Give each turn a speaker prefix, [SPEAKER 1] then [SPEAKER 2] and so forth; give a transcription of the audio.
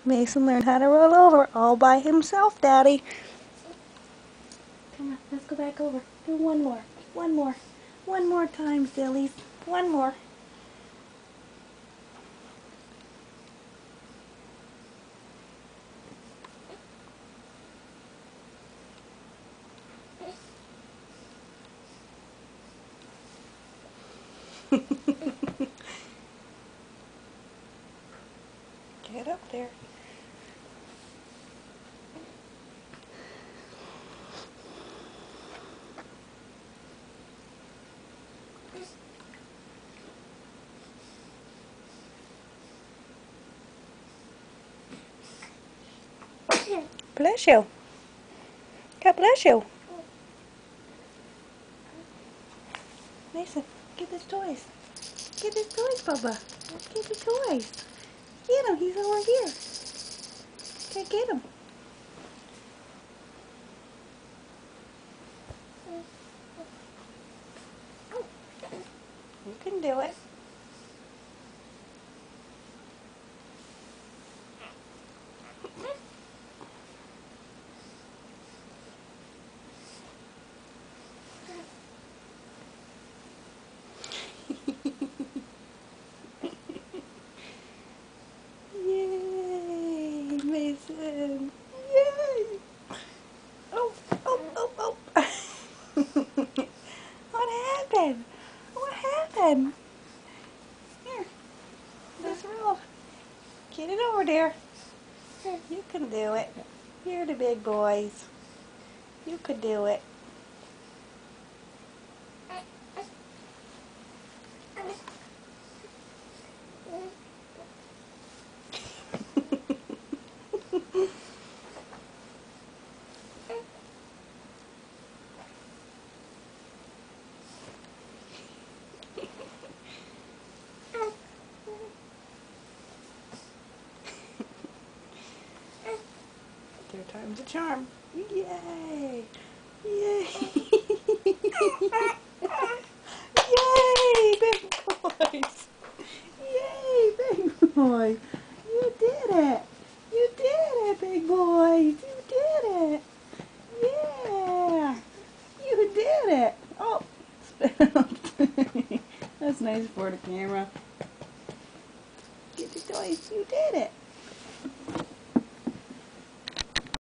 [SPEAKER 1] Mason learned how to roll over all by himself, Daddy. Come on, let's go back over. Do one more. One more. One more time, sillies. One more. Get up there. Bless you. God bless you. Mason, get his toys. Get his toys, Bubba. Let's get the toys. Get him. He's over here. Okay, get him. You can do it. Yay, Mason. Yay. Oh, oh, oh, oh. What happened? What happened? Here, let's roll. Get it over there. You can do it. You're the big boys. You could do it. Third time's a charm. Yay! Yay! Yay, big boys! Yay, big boy! You did it! You did it, big boys! You did it! Yeah! You did it! Oh, that's nice for the camera. Get your toys. You did it!